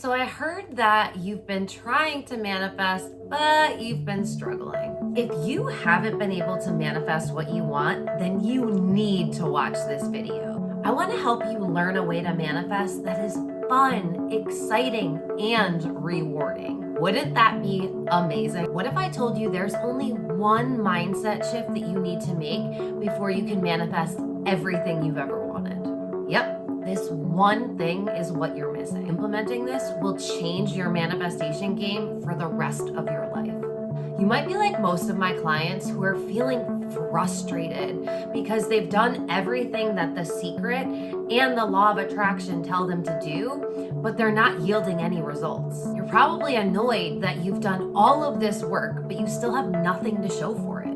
So I heard that you've been trying to manifest, but you've been struggling. If you haven't been able to manifest what you want, then you need to watch this video. I want to help you learn a way to manifest that is fun, exciting, and rewarding. Wouldn't that be amazing? What if I told you there's only one mindset shift that you need to make before you can manifest everything you've ever wanted? Yep. This one thing is what you're missing. Implementing this will change your manifestation game for the rest of your life. You might be like most of my clients who are feeling frustrated because they've done everything that The Secret and the Law of Attraction tell them to do, but they're not yielding any results. You're probably annoyed that you've done all of this work, but you still have nothing to show for it.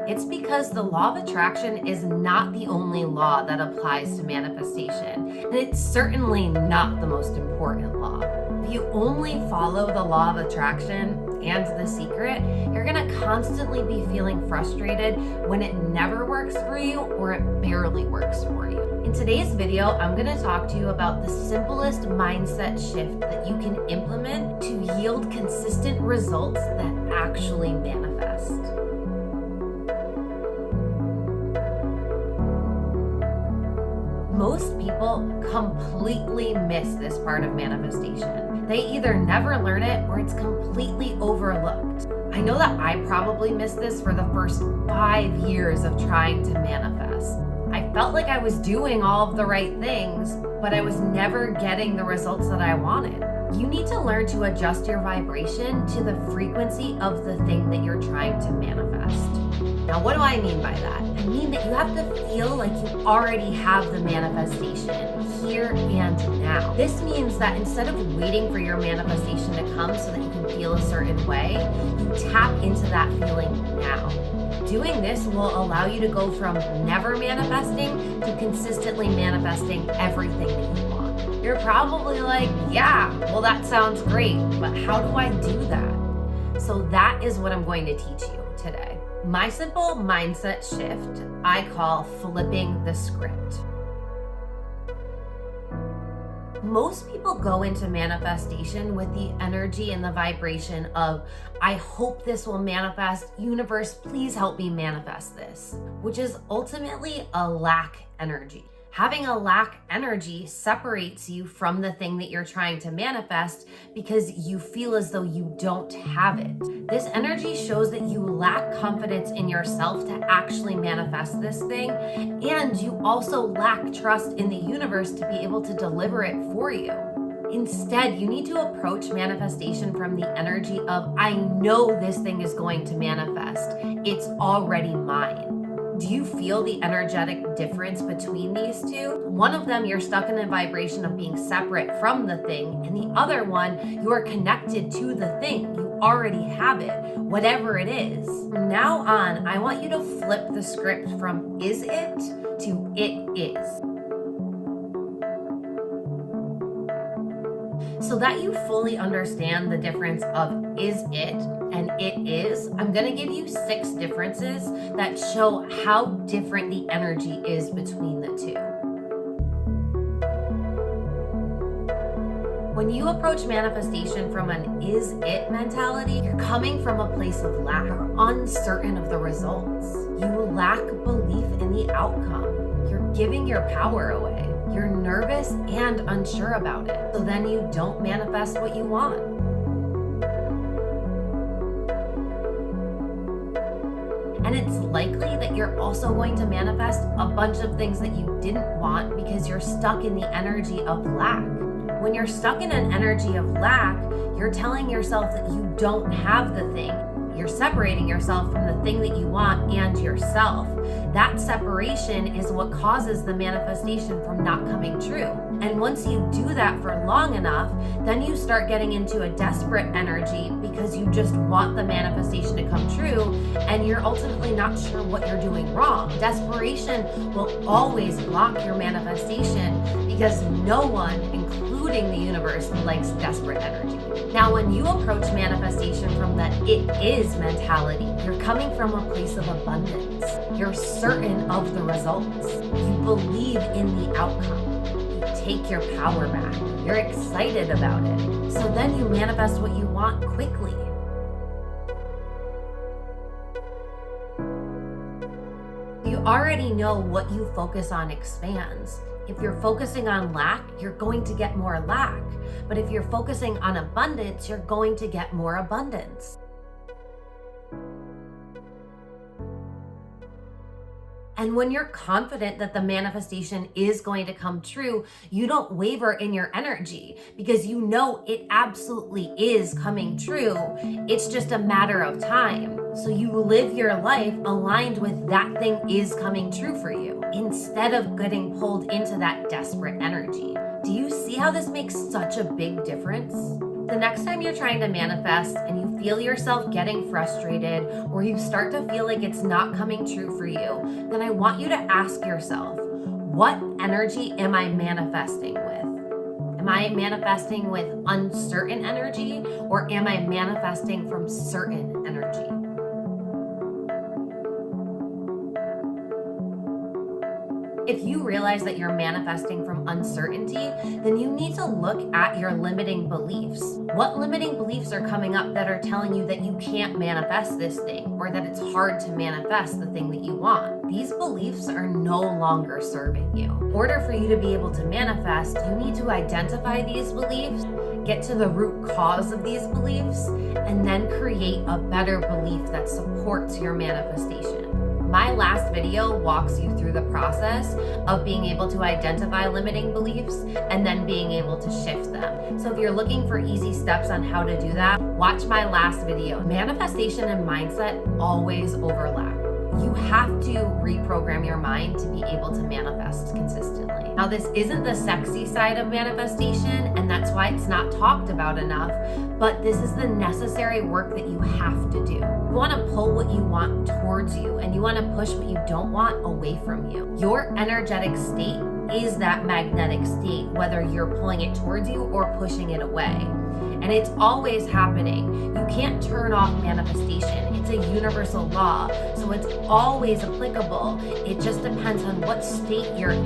It's because the law of attraction is not the only law that applies to manifestation, and it's certainly not the most important law. If you only follow the law of attraction and The Secret, you're gonna constantly be feeling frustrated when it never works for you or it barely works for you. In today's video, I'm gonna talk to you about the simplest mindset shift that you can implement to yield consistent results that actually manifest. Most people completely miss this part of manifestation. They either never learn it or it's completely overlooked. I know that I probably missed this for the first 5 years of trying to manifest. I felt like I was doing all of the right things, but I was never getting the results that I wanted. You need to learn to adjust your vibration to the frequency of the thing that you're trying to manifest. Now, what do I mean by that? I mean that you have to feel like you already have the manifestation here and now. This means that instead of waiting for your manifestation to come so that you can feel a certain way, you tap into that feeling now. Doing this will allow you to go from never manifesting to consistently manifesting everything that you want. You're probably like, yeah, well, that sounds great, but how do I do that? So that is what I'm going to teach you today. My simple mindset shift I call flipping the script. Most people go into manifestation with the energy and the vibration of, I hope this will manifest. Universe, please help me manifest this, which is ultimately a lack energy. Having a lack energy separates you from the thing that you're trying to manifest because you feel as though you don't have it. This energy shows that you lack confidence in yourself to actually manifest this thing, and you also lack trust in the universe to be able to deliver it for you. Instead, you need to approach manifestation from the energy of, I know this thing is going to manifest. It's already mine. Do you feel the energetic difference between these two? One of them, you're stuck in a vibration of being separate from the thing, and the other one, you are connected to the thing. You already have it, whatever it is. From now on, I want you to flip the script from is it to it is. So that you fully understand the difference of is it and it is, I'm gonna give you 6 differences that show how different the energy is between the two. When you approach manifestation from an is it mentality, you're coming from a place of lack. You're uncertain of the results. You lack belief in the outcome. You're giving your power away. You're nervous and unsure about it. So then you don't manifest what you want. And it's likely that you're also going to manifest a bunch of things that you didn't want because you're stuck in the energy of lack. When you're stuck in an energy of lack, you're telling yourself that you don't have the thing. You're separating yourself from the thing that you want and yourself. That separation is what causes the manifestation from not coming true. And once you do that for long enough, then you start getting into a desperate energy because you just want the manifestation to come true and you're ultimately not sure what you're doing wrong. Desperation will always block your manifestation because no one, including the universe, likes desperate energy. Now, when you approach manifestation from the it is mentality, you're coming from a place of abundance. You're certain of the results. You believe in the outcome. You take your power back. You're excited about it. So then you manifest what you want quickly. You already know what you focus on expands. If you're focusing on lack, you're going to get more lack. But if you're focusing on abundance, you're going to get more abundance. And when you're confident that the manifestation is going to come true, you don't waver in your energy because you know it absolutely is coming true. It's just a matter of time. So you live your life aligned with that thing is coming true for you instead of getting pulled into that desperate energy. Do you see how this makes such a big difference? The next time you're trying to manifest and you feel yourself getting frustrated or you start to feel like it's not coming true for you, then I want you to ask yourself, what energy am I manifesting with? Am I manifesting with uncertain energy or am I manifesting from certain energy? If you realize that you're manifesting from uncertainty, then you need to look at your limiting beliefs. What limiting beliefs are coming up that are telling you that you can't manifest this thing or that it's hard to manifest the thing that you want? These beliefs are no longer serving you. In order for you to be able to manifest, you need to identify these beliefs, get to the root cause of these beliefs, and then create a better belief that supports your manifestation. My last video walks you through the process of being able to identify limiting beliefs and then being able to shift them. So if you're looking for easy steps on how to do that, watch my last video. Manifestation and mindset always overlap. You have to reprogram your mind to be able to manifest consistently. Now, this isn't the sexy side of manifestation, and that's why it's not talked about enough, but this is the necessary work that you have to do. You want to pull what you want towards you, and you want to push what you don't want away from you. Your energetic state is that magnetic state, whether you're pulling it towards you or pushing it away. And it's always happening. You can't turn off manifestation. It's a universal law, so it's always applicable. It just depends on what state you're in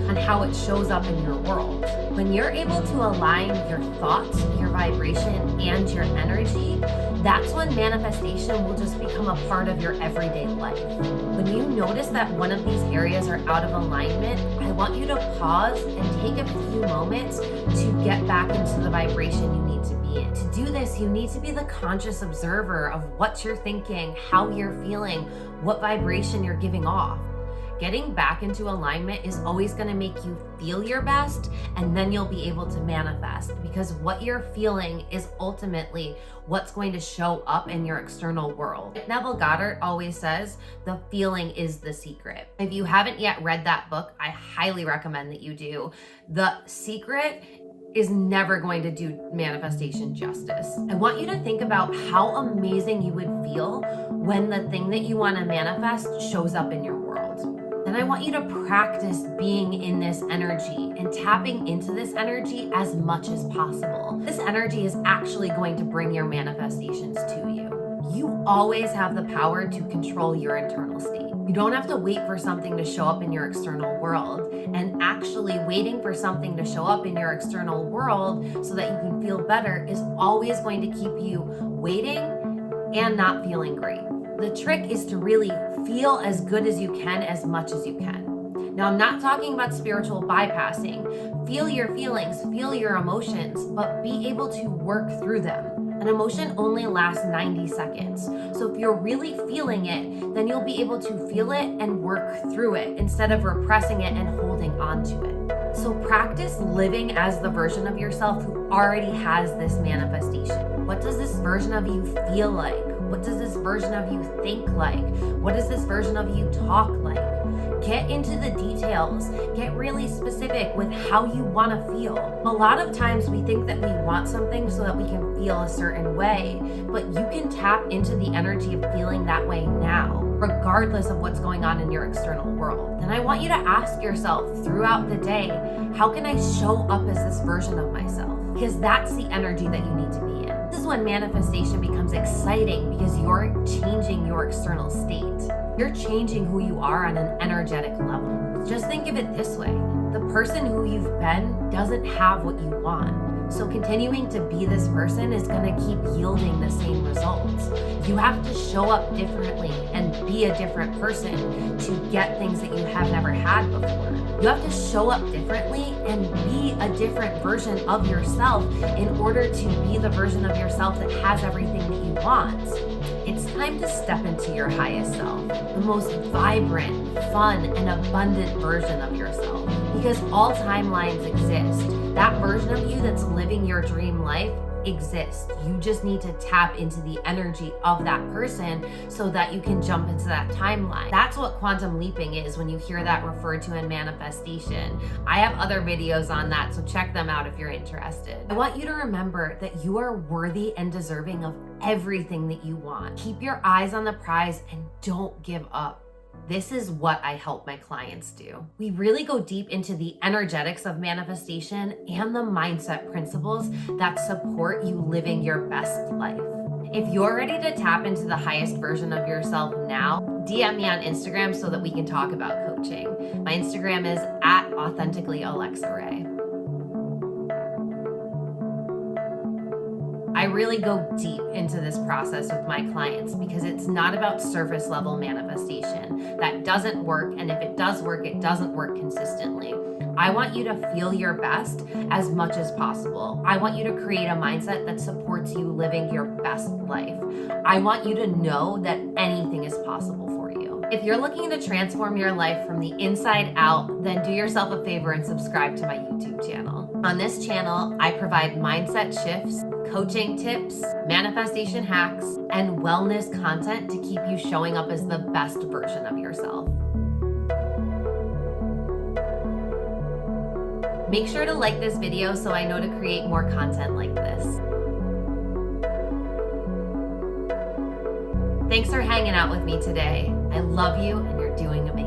and how it shows up in your world. When you're able to align your thoughts, your vibration, and your energy, that's when manifestation will just become a part of your everyday life. When you notice that one of these areas are out of alignment, I want you to pause and take a few moments to get back into the vibration you need to be in. To do this, you need to be the conscious observer of what you're thinking, how you're feeling, what vibration you're giving off. Getting back into alignment is always going to make you feel your best, and then you'll be able to manifest, because what you're feeling is ultimately what's going to show up in your external world. Neville Goddard always says, the feeling is the secret. If you haven't yet read that book, I highly recommend that you do. The Secret is never going to do manifestation justice. I want you to think about how amazing you would feel when the thing that you want to manifest shows up in your world. Then I want you to practice being in this energy and tapping into this energy as much as possible. This energy is actually going to bring your manifestations to you. You always have the power to control your internal state. You don't have to wait for something to show up in your external world. And actually waiting for something to show up in your external world so that you can feel better is always going to keep you waiting and not feeling great. The trick is to really feel as good as you can, as much as you can. Now, I'm not talking about spiritual bypassing. Feel your feelings, feel your emotions, but be able to work through them. An emotion only lasts 90 seconds. So if you're really feeling it, then you'll be able to feel it and work through it instead of repressing it and holding on to it. So practice living as the version of yourself who already has this manifestation. What does this version of you feel like? What does this version of you think like? What does this version of you talk like? Get into the details. Get really specific with how you want to feel. A lot of times we think that we want something so that we can feel a certain way, but you can tap into the energy of feeling that way now, regardless of what's going on in your external world. And I want you to ask yourself throughout the day, how can I show up as this version of myself? Because that's the energy that you need to be in. This is when manifestation becomes exciting because you're changing your external state. You're changing who you are on an energetic level. Just think of it this way. The person who you've been doesn't have what you want. So continuing to be this person is going to keep yielding the same results. You have to show up differently and be a different person to get things that you have never had before. You have to show up differently and be a different version of yourself in order to be the version of yourself that has everything that you want. It's time to step into your highest self, the most vibrant, fun, and abundant version of yourself. Because all timelines exist. That version of you that's living your dream life exists. You just need to tap into the energy of that person so that you can jump into that timeline. That's what quantum leaping is when you hear that referred to in manifestation. I have other videos on that, so check them out if you're interested. I want you to remember that you are worthy and deserving of everything that you want. Keep your eyes on the prize and don't give up. This is what I help my clients do. We really go deep into the energetics of manifestation and the mindset principles that support you living your best life. If you're ready to tap into the highest version of yourself now, DM me on Instagram so that we can talk about coaching. My Instagram is @AuthenticallyAlexaRay. I really go deep into this process with my clients because it's not about surface level manifestation. That doesn't work, and if it does work, it doesn't work consistently. I want you to feel your best as much as possible. I want you to create a mindset that supports you living your best life. I want you to know that anything is possible for you. If you're looking to transform your life from the inside out, then do yourself a favor and subscribe to my YouTube channel. On this channel, I provide mindset shifts, coaching tips, manifestation hacks, and wellness content to keep you showing up as the best version of yourself. Make sure to like this video so I know to create more content like this. Thanks for hanging out with me today. I love you and you're doing amazing.